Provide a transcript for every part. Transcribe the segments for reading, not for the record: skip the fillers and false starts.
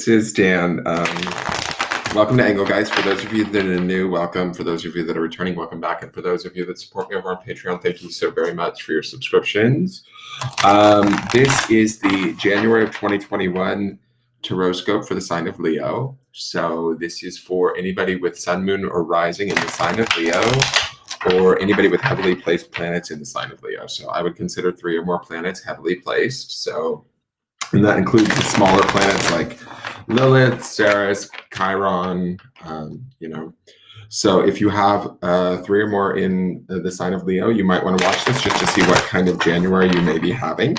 This is Dan. Welcome to Angle, guys. For those of you that are new, welcome. For those of you that are returning, welcome back. And for those of you that support me over on Patreon, thank you so very much for your subscriptions. This is the January of 2021 Tarotscope for the sign of Leo. So this is for anybody with sun, moon, or rising in the sign of Leo, or anybody with heavily placed planets in the sign of Leo. So I would consider 3 or more planets heavily placed. And that includes the smaller planets like Lilith, Ceres, Chiron, So if you have 3 or more in the sign of Leo, you might want to watch this just to see what kind of January you may be having.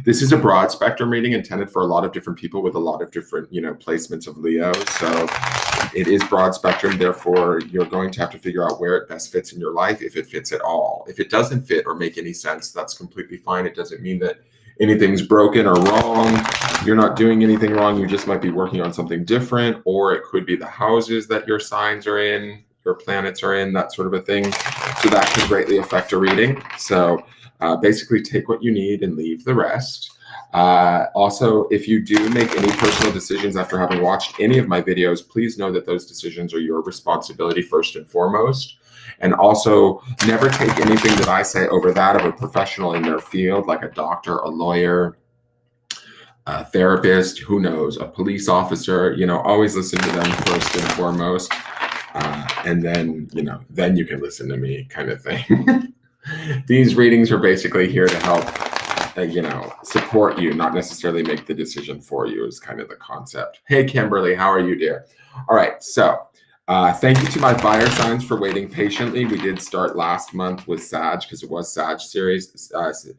This is a broad spectrum reading intended for a lot of different people with a lot of different, placements of Leo. So it is broad spectrum. Therefore, you're going to have to figure out where it best fits in your life, if it fits at all. If it doesn't fit or make any sense, that's completely fine. It doesn't mean that anything's broken or wrong. You're not doing anything wrong. You just might be working on something different, or it could be the houses that your signs are in, your planets are in, that sort of a thing. So that can greatly affect a reading. So basically take what you need and leave the rest. Also, if you do make any personal decisions after having watched any of my videos, please know that those decisions are your responsibility first and foremost. And also, never take anything that I say over that of a professional in their field, like a doctor, a lawyer, a therapist, who knows, a police officer. Always listen to them first and foremost. And then, then you can listen to me, kind of thing. These readings are basically here to help, support you, not necessarily make the decision for you, is kind of the concept. Hey, Kimberly, how are you, dear? All right, so thank you to my fire signs for waiting patiently. We did start last month with Sag because it was Sag series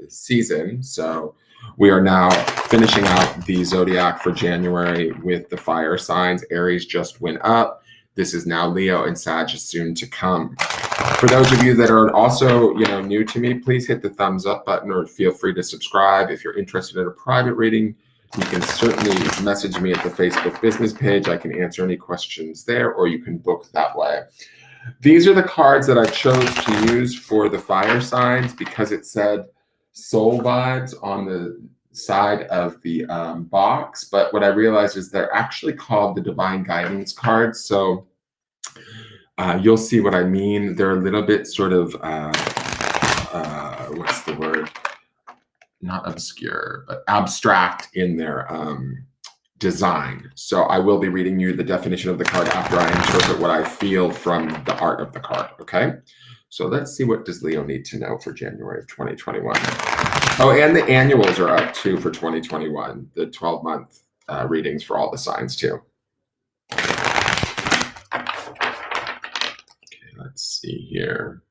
season. So we are now finishing out the zodiac for January with the fire signs. Aries just went up. This is now Leo, and Sag is soon to come. For those of you that are also, new to me, please hit the thumbs up button or feel free to subscribe. If you're interested in a private reading, you can certainly message me at the Facebook business page. I can answer any questions there, or you can book that way. These are the cards that I chose to use for the fire signs because it said soul vibes on the side of the box. But what I realized is they're actually called the divine guidance cards. So you'll see what I mean. They're a little bit sort of, what's the word? Not obscure, but abstract in their design. So I will be reading you the definition of the card after I interpret what I feel from the art of the card, okay? So let's see, what does Leo need to know for January of 2021? Oh, and the annuals are up too for 2021, the 12-month readings for all the signs too. Okay, let's see here.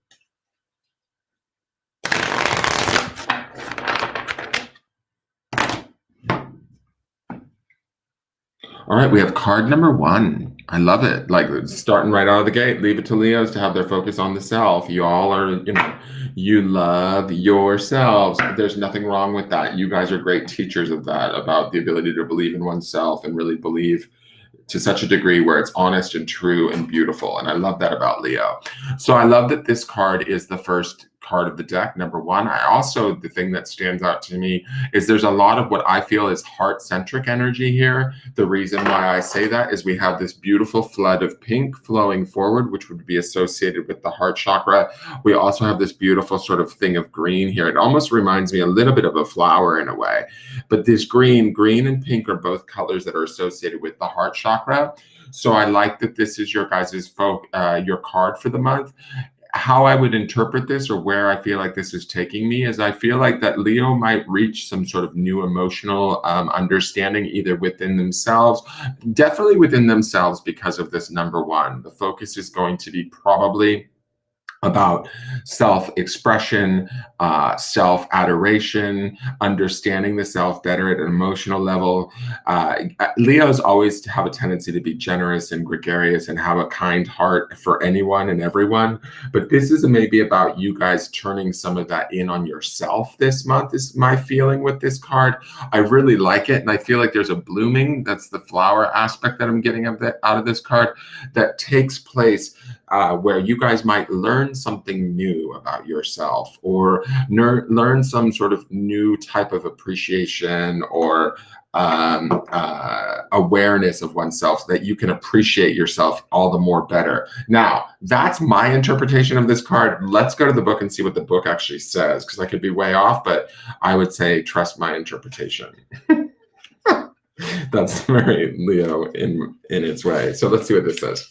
All right, we have card number 1. I love it. Like, starting right out of the gate, leave it to Leos to have their focus on the self. You all are, you love yourselves. There's nothing wrong with that. You guys are great teachers of that, about the ability to believe in oneself and really believe to such a degree where it's honest and true and beautiful. And I love that about Leo. So I love that this card is the first card of the deck, number 1. The thing that stands out to me is there's a lot of what I feel is heart-centric energy here. The reason why I say that is we have this beautiful flood of pink flowing forward, which would be associated with the heart chakra. We also have this beautiful sort of thing of green here. It almost reminds me a little bit of a flower in a way. But this green and pink are both colors that are associated with the heart chakra. So I like that this is your guys' your card for the month. How I would interpret this, or where I feel like this is taking me, is I feel like that Leo might reach some sort of new emotional understanding, either within themselves, definitely within themselves, because of this number 1. The focus is going to be probably about self-expression, self-adoration, understanding the self better at an emotional level. Leos always have a tendency to be generous and gregarious and have a kind heart for anyone and everyone. But this is maybe about you guys turning some of that in on yourself this month, is my feeling with this card. I really like it. And I feel like there's a blooming, that's the flower aspect that I'm getting out of this card, that takes place where you guys might learn something new about yourself, or learn some sort of new type of appreciation, or awareness of oneself so that you can appreciate yourself all the more better. Now, that's my interpretation of this card. Let's go to the book and see what the book actually says, because I could be way off, but I would say trust my interpretation. That's very Leo in its way. So let's see what this says.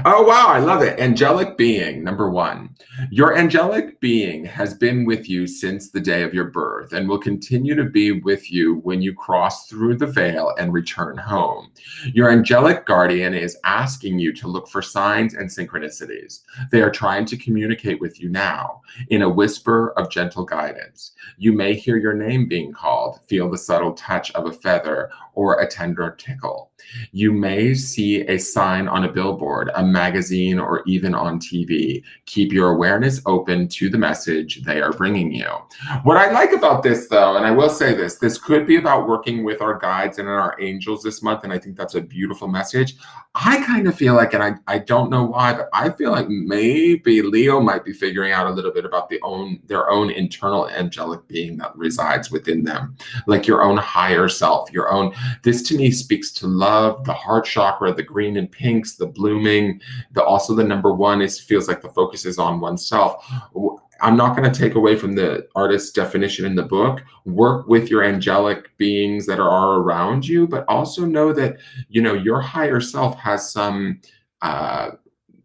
Oh, wow, I love it. Angelic being, number 1. Your angelic being has been with you since the day of your birth and will continue to be with you when you cross through the veil and return home. Your angelic guardian is asking you to look for signs and synchronicities. They are trying to communicate with you now in a whisper of gentle guidance. You may hear your name being called, feel the subtle touch of a feather or a tender tickle. You may see a sign on a billboard, a magazine, or even on TV. Keep your awareness open to the message they are bringing you. What I like about this, though, and I will say this could be about working with our guides and our angels this month, and I think that's a beautiful message. I kind of feel like, and I don't know why, but I feel like maybe Leo might be figuring out a little bit about their own internal angelic being that resides within them, like your own higher self, your own. This to me speaks to love, the heart chakra, the green and pinks, the blooming. Also the number 1 feels like the focus is on oneself. I'm not going to take away from the artist's definition in the book. Work with your angelic beings that are around you, but also know that, your higher self has some,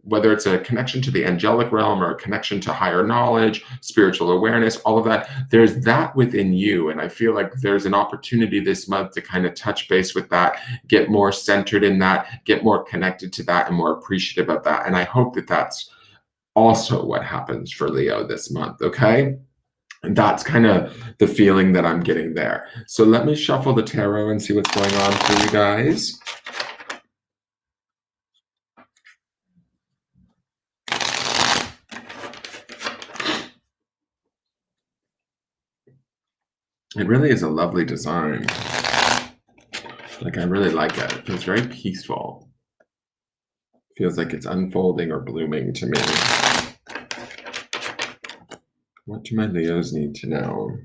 whether it's a connection to the angelic realm or a connection to higher knowledge, spiritual awareness, all of that, there's that within you. And I feel like there's an opportunity this month to kind of touch base with that, get more centered in that, get more connected to that, and more appreciative of that. And I hope that that's also what happens for Leo this month, okay? And that's kind of the feeling that I'm getting there. So let me shuffle the tarot and see what's going on for you guys. It really is a lovely design. Like, I really like it. It feels very peaceful. Feels like it's unfolding or blooming to me. What do my Leos need to know?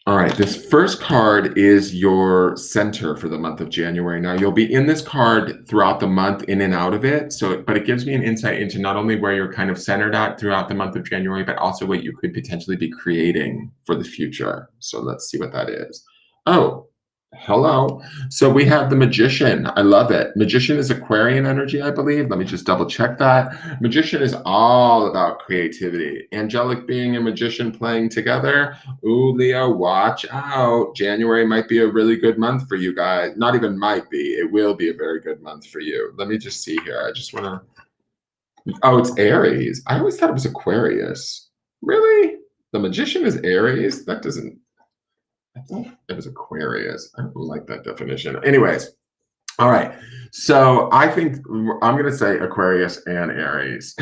All right, this first card is your center for the month of January. Now, you'll be in this card throughout the month, in and out of it. But it gives me an insight into not only where you're kind of centered at throughout the month of January, but also what you could potentially be creating for the future. So let's see what that is. Oh, hello. So we have the Magician. I love it. Magician is Aquarian energy, I believe. Let me just double check that. Magician is all about creativity. Angelic being and magician playing together. Ooh, Leo, watch out. January might be a really good month for you guys. Not even might be. It will be a very good month for you. Let me just see here. I just want to... Oh, it's Aries. I always thought it was Aquarius. Really? The Magician is Aries? That doesn't... I thought it was Aquarius. I don't like that definition. Anyways, all right. So I think I'm going to say Aquarius and Aries.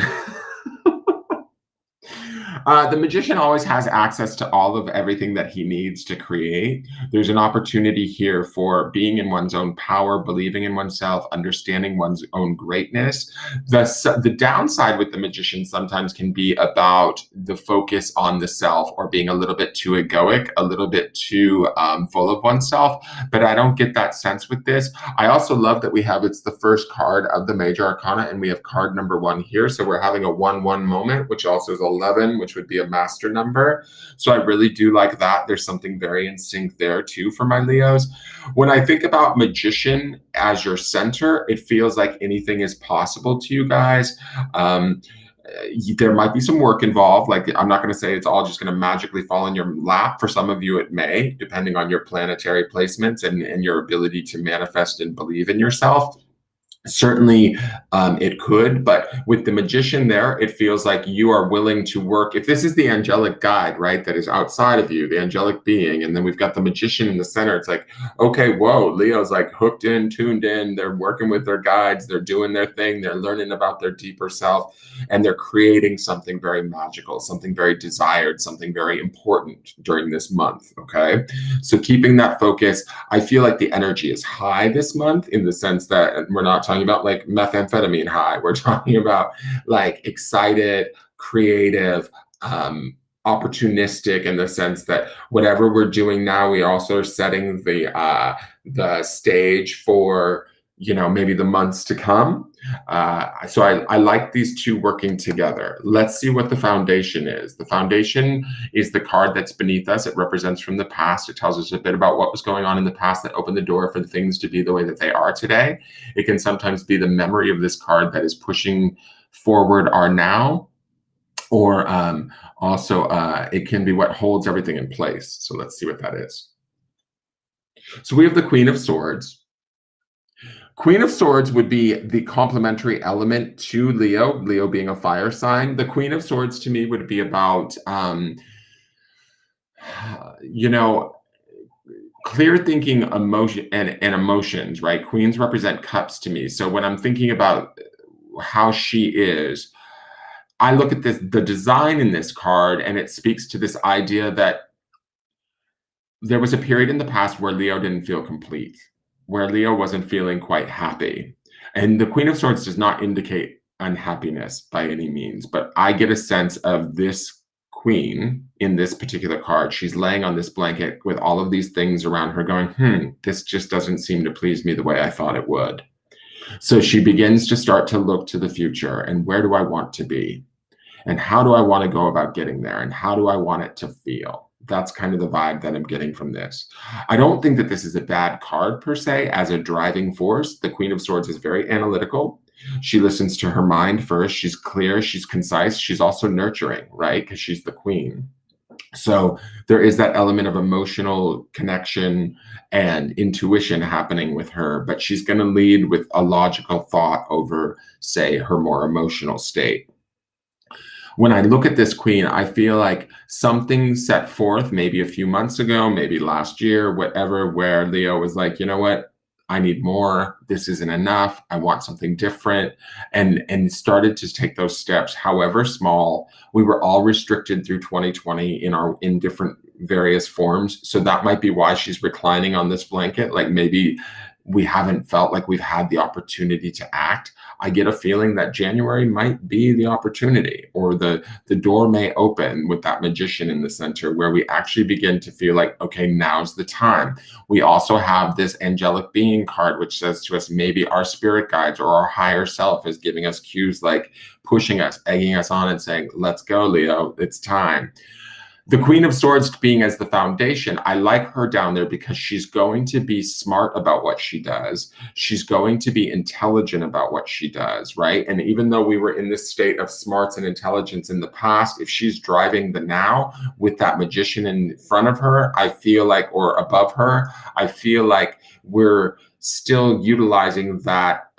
The magician always has access to all of everything that he needs to create. There's an opportunity here for being in one's own power, believing in oneself, understanding one's own greatness. The downside with the magician sometimes can be about the focus on the self, or being a little bit too egoic, a little bit too full of oneself. But I don't get that sense with this. I also love that it's the first card of the major arcana, and we have card number 1 here. So we're having a 1-1 moment, which also is 11, which would be a master number. So I really do like that. There's something very in sync there too for my Leos. When I think about magician as your center, it feels like anything is possible to you guys. There might be some work involved. Like, I'm not going to say it's all just going to magically fall in your lap. For some of you, it may, depending on your planetary placements and your ability to manifest and believe in yourself. Certainly, it could, but with the magician there, it feels like you are willing to work. If this is the angelic guide, right, that is outside of you, the angelic being, and then we've got the magician in the center, it's like, okay, whoa, Leo's like hooked in, tuned in, they're working with their guides, they're doing their thing, they're learning about their deeper self, and they're creating something very magical, something very desired, something very important during this month, okay? So keeping that focus, I feel like the energy is high this month, in the sense that we're not talking about like methamphetamine high. We're talking about like excited, creative, opportunistic, in the sense that whatever we're doing now, we also are setting the stage for, you know, maybe the months to come. So I like these two working together. Let's see what the foundation is. The foundation is the card that's beneath us. It represents from the past. It tells us a bit about what was going on in the past that opened the door for things to be the way that they are today. It can sometimes be the memory of this card that is pushing forward our now, or also it can be what holds everything in place. So let's see what that is. So we have the Queen of Swords. Queen of Swords would be the complementary element to Leo, Leo being a fire sign. The Queen of Swords to me would be about, you know, clear thinking, emotion, and emotions, right? Queens represent cups to me. So when I'm thinking about how she is, I look at the design in this card, and it speaks to this idea that there was a period in the past where Leo didn't feel complete, where Leo wasn't feeling quite happy. And the Queen of Swords does not indicate unhappiness by any means, but I get a sense of this queen in this particular card. She's laying on this blanket with all of these things around her going, this just doesn't seem to please me the way I thought it would. So she begins to start to look to the future, and where do I want to be? And how do I want to go about getting there? And how do I want it to feel? That's kind of the vibe that I'm getting from this. I don't think that this is a bad card per se as a driving force. The Queen of Swords is very analytical. She listens to her mind first. She's clear. She's concise. She's also nurturing, right? Because she's the queen. So there is that element of emotional connection and intuition happening with her, but she's going to lead with a logical thought over, say, her more emotional state. When I look at this queen, I feel like something set forth maybe a few months ago, maybe last year, whatever, where Leo was like, you know what? I need more. This isn't enough. I want something different. And started to take those steps, however small. We were all restricted through 2020 in different various forms. So that might be why she's reclining on this blanket. Like maybe we haven't felt like we've had the opportunity to act. I get a feeling that January might be the opportunity, or the door may open with that magician in the center where we actually begin to feel like, okay, now's the time. We also have this angelic being card, which says to us, maybe our spirit guides or our higher self is giving us cues, like pushing us, egging us on and saying, let's go, Leo, it's time. The Queen of Swords being as the foundation, I like her down there because she's going to be smart about what she does. She's going to be intelligent about what she does, right? And even though we were in this state of smarts and intelligence in the past, if she's driving the now with that magician in front of her, I feel like, or above her, I feel like we're still utilizing that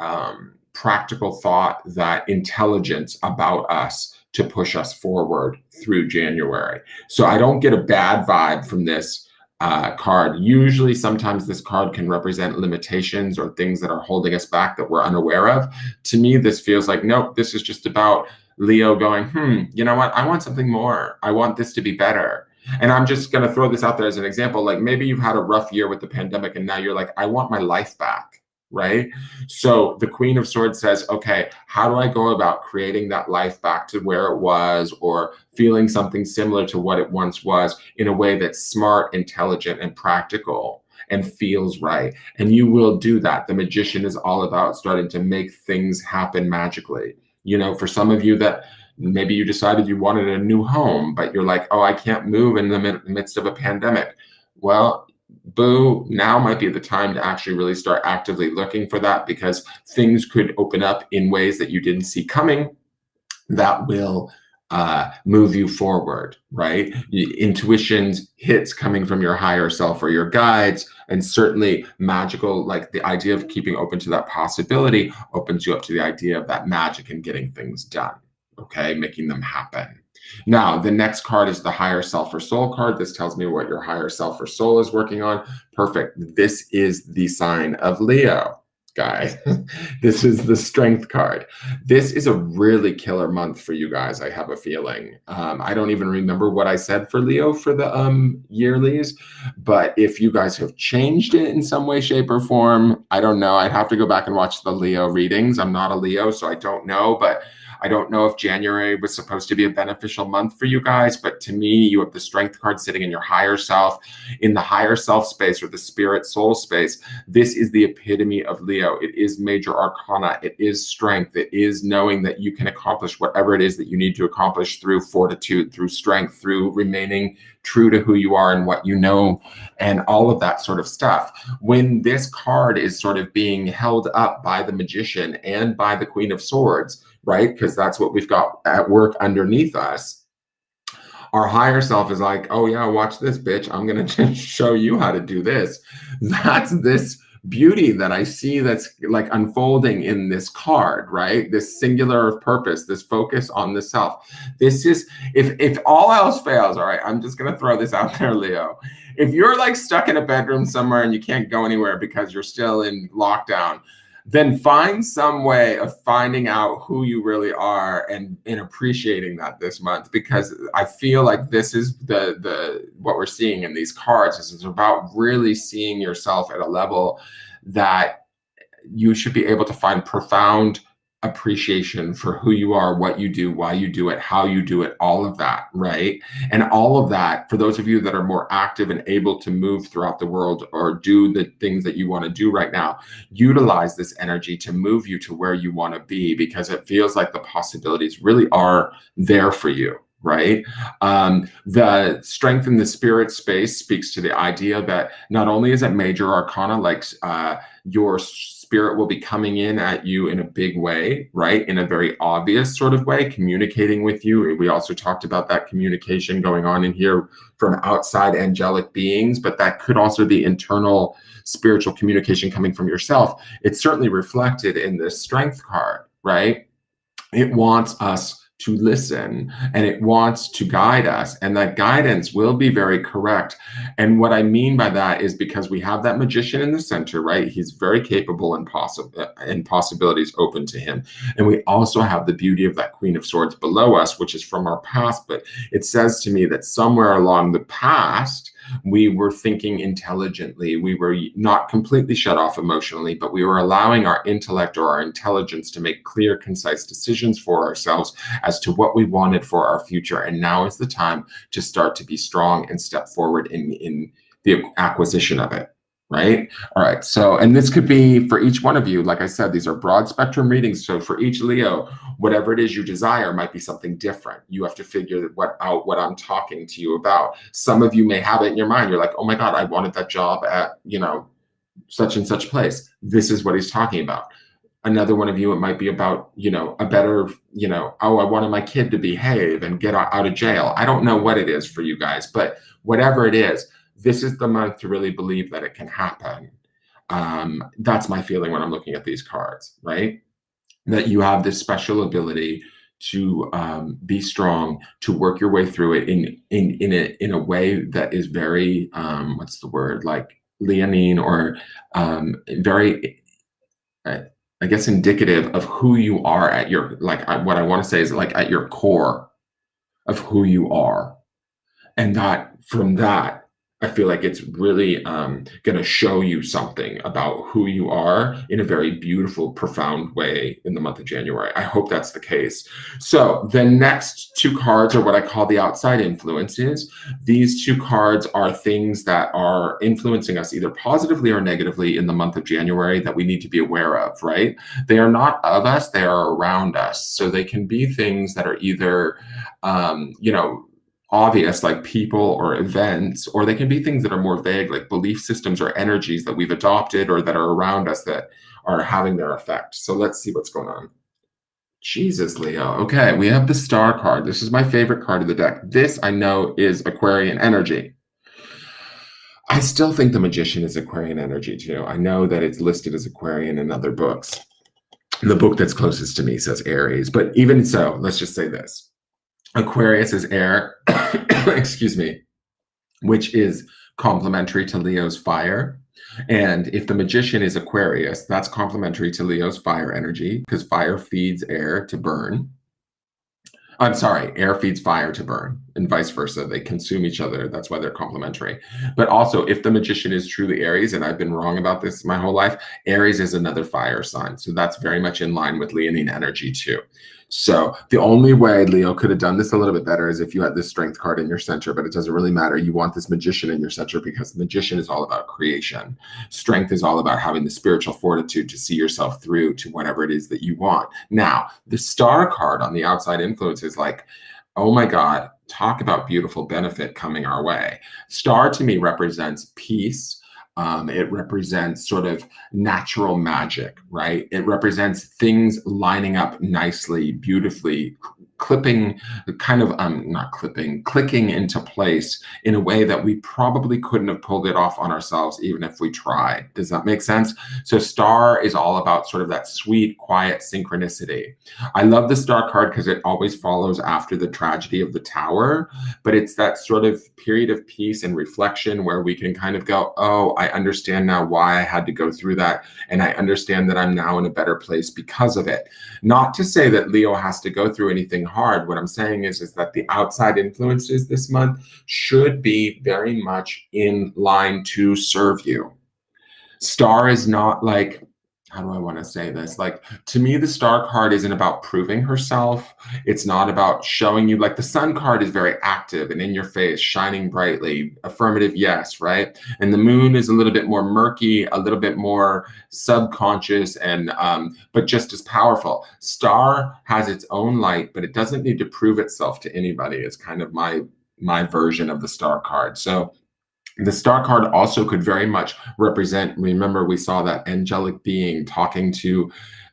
practical thought, that intelligence about us to push us forward through January. So I don't get a bad vibe from this card. Usually, sometimes this card can represent limitations or things that are holding us back that we're unaware of. To me, this feels like, nope, this is just about Leo going, you know what? I want something more. I want this to be better. And I'm just going to throw this out there as an example. Like maybe you've had a rough year with the pandemic and now you're like, I want my life back. Right? So the Queen of Swords says, okay, how do I go about creating that life back to where it was, or feeling something similar to what it once was, in a way that's smart, intelligent, and practical and feels right? And you will do that. The magician is all about starting to make things happen magically. You know, for some of you that maybe you decided you wanted a new home, but you're like, oh, I can't move in the midst of a pandemic. Well, boo, now might be the time to actually really start actively looking for that, because things could open up in ways that you didn't see coming that will move you forward, right? Intuitions, hits coming from your higher self or your guides, and certainly magical, like the idea of keeping open to that possibility opens you up to the idea of that magic and getting things done, okay? Making them happen. Now, the next card is the higher self or soul card. This tells me what your higher self or soul is working on. Perfect. This is the sign of Leo, guys. This is the strength card. This is a really killer month for you guys, I have a feeling. I don't even remember what I said for Leo for the yearlies, but if you guys have changed it in some way, shape, or form, I don't know. I'd have to go back and watch the Leo readings. I'm not a Leo, so I don't know, but I don't know if January was supposed to be a beneficial month for you guys, but to me, you have the strength card sitting in your higher self, in the higher self space or the spirit soul space. This is the epitome of Leo. It is major arcana. It is strength. It is knowing that you can accomplish whatever it is that you need to accomplish through fortitude, through strength, through remaining true to who you are and what you know, and all of that sort of stuff. When this card is sort of being held up by the Magician and by the Queen of Swords, right? Because that's what we've got at work underneath us. Our higher self is like, oh yeah, watch this, bitch. I'm going to show you how to do this. That's this beauty that I see that's like unfolding in this card, right? This singular purpose, this focus on the self. This is, if all else fails, all right, I'm just going to throw this out there, Leo. If you're like stuck in a bedroom somewhere and you can't go anywhere because you're still in lockdown, then find some way of finding out who you really are and appreciating that this month, because I feel like this is the what we're seeing in these cards. This is about really seeing yourself at a level that you should be able to find profound appreciation for who you are, what you do, why you do it, how you do it, all of that, right? And all of that, for those of you that are more active and able to move throughout the world or do the things that you want to do right now, utilize this energy to move you to where you want to be, because it feels like the possibilities really are there for you. Right? The strength in the spirit space speaks to the idea that not only is it major arcana, like your spirit will be coming in at you in a big way, right? In a very obvious sort of way, communicating with you. We also talked about that communication going on in here from outside angelic beings, but that could also be internal spiritual communication coming from yourself. It's certainly reflected in this strength card, right? It wants us to listen, and it wants to guide us, and that guidance will be very correct. And what I mean by that is because we have that Magician in the center, right? He's very capable and possibilities open to him. And we also have the beauty of that Queen of Swords below us, which is from our past. But it says to me that somewhere along the past, we were thinking intelligently. We were not completely shut off emotionally, but we were allowing our intellect or our intelligence to make clear, concise decisions for ourselves as to what we wanted for our future. And now is the time to start to be strong and step forward in the acquisition of it. Right? All right. So, and this could be for each one of you. Like I said, these are broad spectrum readings. So for each Leo, whatever it is you desire might be something different. You have to figure out what I'm talking to you about. Some of you may have it in your mind. You're like, oh my God, I wanted that job at, such and such place. This is what he's talking about. Another one of you, it might be about, a better, oh, I wanted my kid to behave and get out of jail. I don't know what it is for you guys, but whatever it is, this is the month to really believe that it can happen. That's my feeling when I'm looking at these cards, right? That you have this special ability to be strong, to work your way through it in a way that is very, what's the word, like leonine, or very, I guess, indicative of who you are at your, what I want to say is like at your core of who you are. And that from that, I feel like it's really going to show you something about who you are in a very beautiful, profound way in the month of January. I hope that's the case. So the next two cards are what I call the outside influences. These two cards are things that are influencing us either positively or negatively in the month of January that we need to be aware of, right? They are not of us, they are around us. So they can be things that are either, obvious, like people or events, or they can be things that are more vague, like belief systems or energies that we've adopted or that are around us that are having their effect. So let's see what's going on. Jesus, Leo. Okay, we have the Star card. This is my favorite card of the deck. This, I know, is Aquarian energy. I still think the Magician is Aquarian energy too. I know that it's listed as Aquarian in other books. The book that's closest to me says Aries, but even so, let's just say this. Aquarius is air, excuse me, which is complementary to Leo's fire. And if the Magician is Aquarius, that's complementary to Leo's fire energy, because fire feeds air to burn. I'm sorry, air feeds fire to burn, and vice versa. They consume each other. That's why they're complementary. But also, if the Magician is truly Aries, and I've been wrong about this my whole life, Aries is another fire sign. So that's very much in line with Leonine energy too. So the only way Leo could have done this a little bit better is if you had this strength card in your center, but it doesn't really matter. You want this magician in your center because the magician is all about creation. Strength is all about having the spiritual fortitude to see yourself through to whatever it is that you want. Now, the star card on the outside influence is like, oh my God, talk about beautiful benefit coming our way. Star to me represents peace. It represents sort of natural magic, right? It represents things lining up nicely, beautifully, clipping, kind of not clipping, clicking into place in a way that we probably couldn't have pulled it off on ourselves even if we tried. Does that make sense? So star is all about sort of that sweet, quiet synchronicity. I love the star card because it always follows after the tragedy of the tower, but it's that sort of period of peace and reflection where we can kind of go, oh, I understand now why I had to go through that. And I understand that I'm now in a better place because of it. Not to say that Leo has to go through anything hard. What I'm saying is that the outside influences this month should be very much in line to serve you. Star is not like, how do I want to say this? Like, to me, the star card isn't about proving herself. It's not about showing you, like, the sun card is very active and in your face, shining brightly, affirmative, yes, right? And the moon is a little bit more murky, a little bit more subconscious, and but just as powerful. Star has its own light, but it doesn't need to prove itself to anybody. It's kind of my version of the star card. So the star card also could very much represent, remember, we saw that angelic being talking to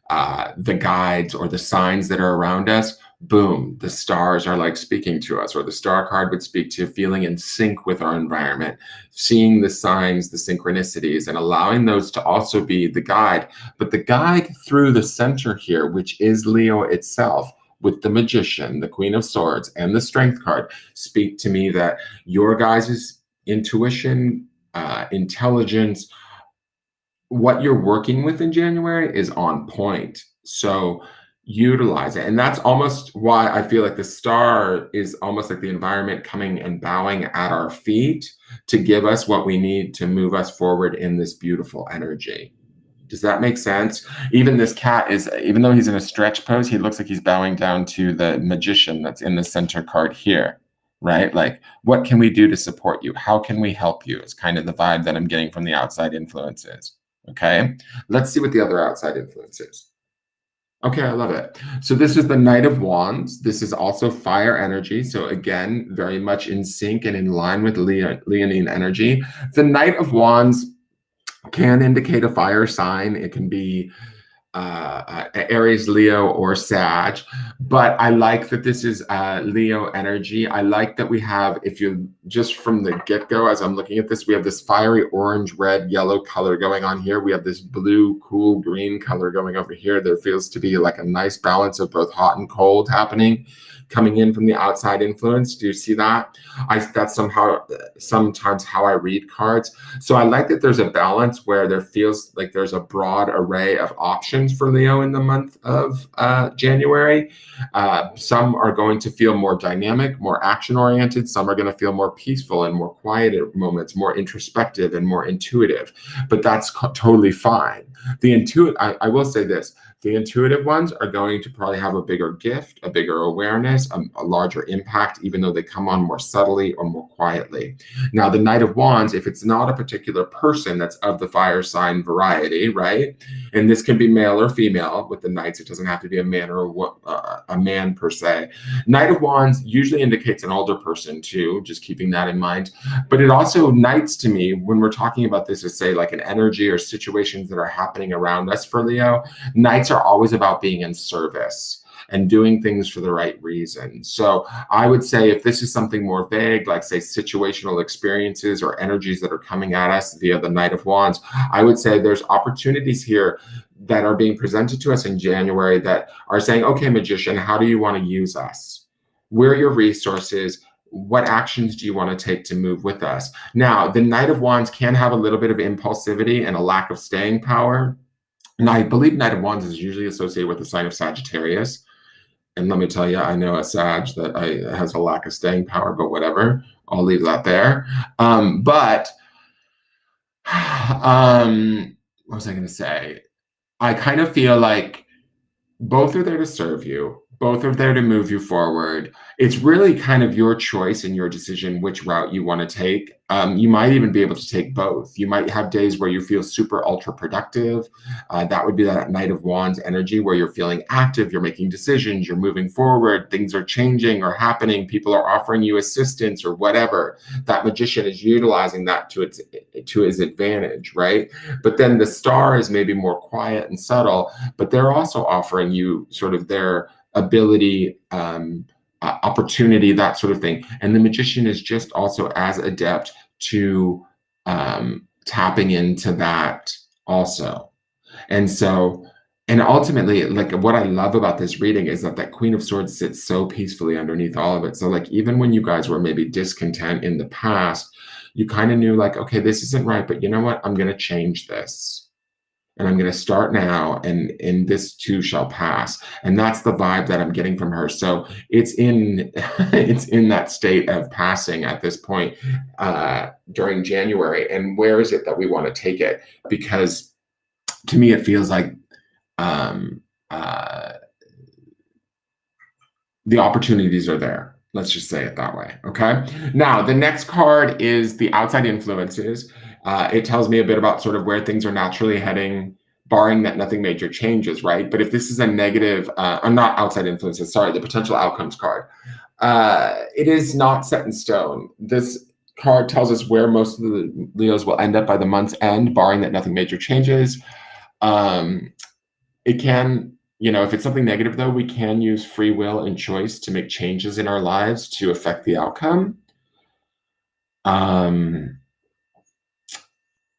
the guides or the signs that are around us. Boom, the stars are like speaking to us, or the star card would speak to feeling in sync with our environment, seeing the signs, the synchronicities, and allowing those to also be the guide. But the guide through the center here, which is Leo itself, with the magician, the Queen of Swords, and the strength card, speak to me that your guys' intuition, intelligence, what you're working with in January is on point. So utilize it. And that's almost why I feel like the star is almost like the environment coming and bowing at our feet to give us what we need to move us forward in this beautiful energy. Does that make sense? Even this cat is, even though he's in a stretch pose, he looks like he's bowing down to the magician that's in the center card here, right? Like, what can we do to support you? How can we help you? Is kind of the vibe that I'm getting from the outside influences. Okay, let's see what the other outside influence is. Okay, I love it. So this is the Knight of Wands. This is also fire energy. So again, very much in sync and in line with Leonine energy. The Knight of Wands can indicate a fire sign. It can be Aries, Leo, or Sag. But I like that this is Leo energy. I like that we have, if you just from the get-go, as I'm looking at this, we have this fiery orange, red, yellow color going on here. We have this blue, cool green color going over here. There feels to be like a nice balance of both hot and cold happening, coming in from the outside influence. Do you see that? That's sometimes how I read cards. So I like that there's a balance where there feels like there's a broad array of options for Leo in the month of January. Some are going to feel more dynamic, more action-oriented. Some are going to feel more peaceful and more quiet at moments, more introspective and more intuitive. But that's totally fine. I will say this. The intuitive ones are going to probably have a bigger gift, a bigger awareness, a larger impact, even though they come on more subtly or more quietly. Now, the Knight of Wands, if it's not a particular person that's of the fire sign variety, right? And this can be male or female with the Knights. It doesn't have to be a man or a man per se. Knight of Wands usually indicates an older person too, just keeping that in mind. But it also, Knights to me, when we're talking about this as say like an energy or situations that are happening around us for Leo, Knights are always about being in service and doing things for the right reason. So I would say if this is something more vague, like say situational experiences or energies that are coming at us via the Knight of Wands, I would say there's opportunities here that are being presented to us in January that are saying, okay, magician, how do you want to use us? Where are your resources? What actions do you want to take to move with us? Now, the Knight of Wands can have a little bit of impulsivity and a lack of staying power. And I believe Knight of Wands is usually associated with the sign of Sagittarius. And let me tell you, I know a Sag that has a lack of staying power, but whatever. I'll leave that there. What was I going to say? I kind of feel like both are there to serve you. Both are there to move you forward. It's really kind of your choice and your decision which route you want to take. You might even be able to take both. You might have days where you feel super ultra productive. That would be that Knight of Wands energy where you're feeling active, you're making decisions, you're moving forward, things are changing or happening, people are offering you assistance or whatever. That Magician is utilizing that to his advantage, right? But then the Star is maybe more quiet and subtle, but they're also offering you sort of their ability, opportunity, that sort of thing. And the Magician is just also as adept to tapping into that also. And so, and ultimately, like what I love about this reading is that Queen of Swords sits so peacefully underneath all of it. So like even when you guys were maybe discontent in the past, you kind of knew like, okay, this isn't right, but you know what? I'm going to change this. And I'm going to start now, and this too shall pass. And that's the vibe that I'm getting from her. So it's in it's in that state of passing at this point during January. And where is it that we want to take it? Because to me, it feels like the opportunities are there. Let's just say it that way. Okay. Now, the next card is the outside influences. It tells me a bit about sort of where things are naturally heading, barring that nothing major changes, right? But if this is a negative, not outside influences, sorry, the potential outcomes card, it is not set in stone. This card tells us where most of the Leos will end up by the month's end, barring that nothing major changes. It can, if it's something negative, though, we can use free will and choice to make changes in our lives to affect the outcome.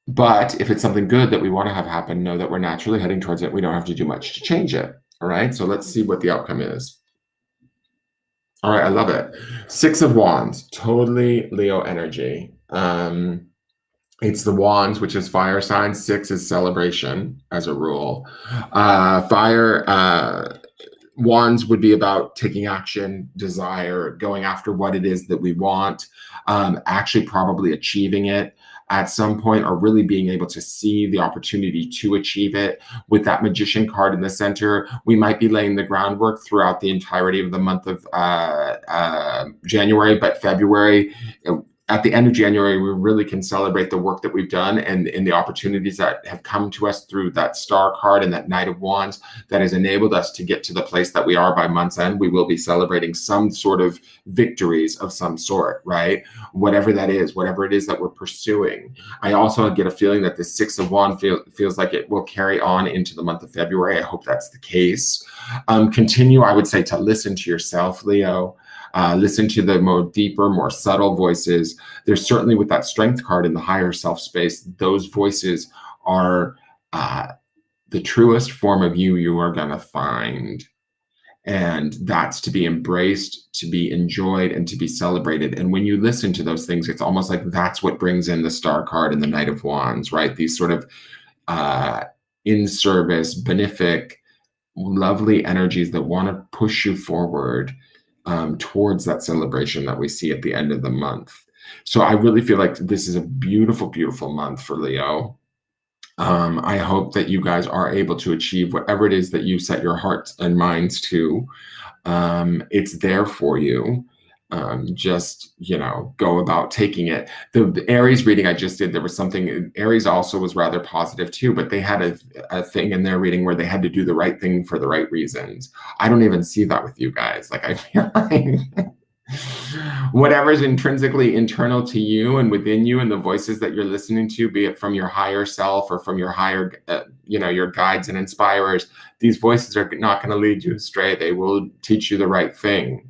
But if it's something good that we want to have happen, know that we're naturally heading towards it. We don't have to do much to change it. All right. So let's see what the outcome is. All right. I love it. 6 of Wands, totally Leo energy. It's the Wands, which is fire sign. 6 is celebration as a rule. Wands would be about taking action, desire, going after what it is that we want, actually probably achieving it at some point, or really being able to see the opportunity to achieve it. With that Magician card in the center, we might be laying the groundwork throughout the entirety of the month of January, but February, at the end of January, we really can celebrate the work that we've done and the opportunities that have come to us through that Star card and that Knight of Wands that has enabled us to get to the place that we are by month's end. We will be celebrating some sort of victories of some sort, right? Whatever that is, whatever it is that we're pursuing. I also get a feeling that the 6 of Wands feels like it will carry on into the month of February. I hope that's the case. Continue, I would say, to listen to yourself, Leo. Listen to the more deeper, more subtle voices. There's certainly, with that Strength card in the higher self space, those voices are the truest form of you are going to find. And that's to be embraced, to be enjoyed, and to be celebrated. And when you listen to those things, it's almost like that's what brings in the Star card and the Knight of Wands, right? These sort of in-service, benefic, lovely energies that want to push you forward towards that celebration that we see at the end of the month. So I really feel like this is a beautiful, beautiful month for Leo. I hope that you guys are able to achieve whatever it is that you set your hearts and minds to. It's there for you. Just, go about taking it. The Aries reading I just did, there was something, Aries also was rather positive too, but they had a thing in their reading where they had to do the right thing for the right reasons. I don't even see that with you guys. Like, I feel like whatever's intrinsically internal to you and within you and the voices that you're listening to, be it from your higher self or from your higher, your guides and inspirers, these voices are not going to lead you astray. They will teach you the right thing.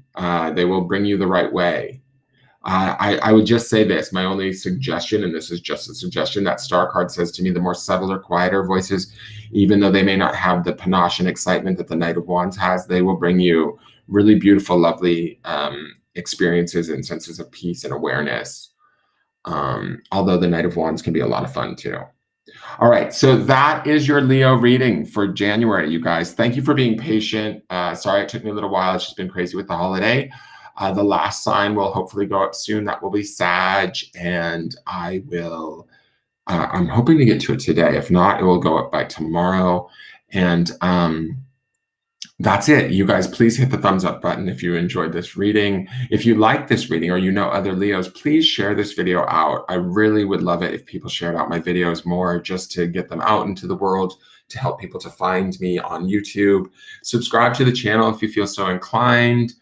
They will bring you the right way. I would just say this, my only suggestion, and this is just a suggestion, that Star card says to me, the more subtler, quieter voices, even though they may not have the panache and excitement that the Knight of Wands has, they will bring you really beautiful, lovely experiences and senses of peace and awareness. Although the Knight of Wands can be a lot of fun too. All right, so that is your Leo reading for January, you guys. Thank you for being patient. Sorry it took me a little while. It's just been crazy with the holiday. The last sign will hopefully go up soon. That will be Sag, and I will, I'm hoping to get to it today. If not, it will go up by tomorrow. And That's it. You guys, please hit the thumbs up button if you enjoyed this reading. If you like this reading or you know other Leos, please share this video out. I really would love it if people shared out my videos more, just to get them out into the world, to help people to find me on YouTube. Subscribe to the channel if you feel so inclined.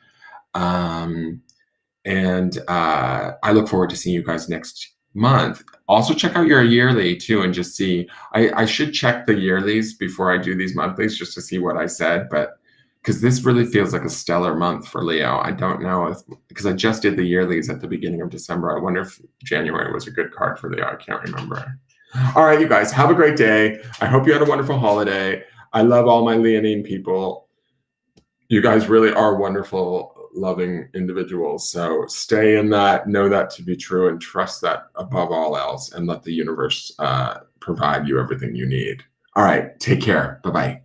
I look forward to seeing you guys next month. Also check out your yearly too, and just see. I should check the yearlies before I do these monthlies, just to see what I said, but because this really feels like a stellar month for Leo. I don't know if, because I just did the yearlies at the beginning of December. I wonder if January was a good card for Leo. I can't remember. All right, you guys, have a great day. I hope you had a wonderful holiday. I love all my Leonine people. You guys really are wonderful, loving individuals. So stay in that, know that to be true, and trust that above all else, and let the universe provide you everything you need. All right, take care. Bye-bye.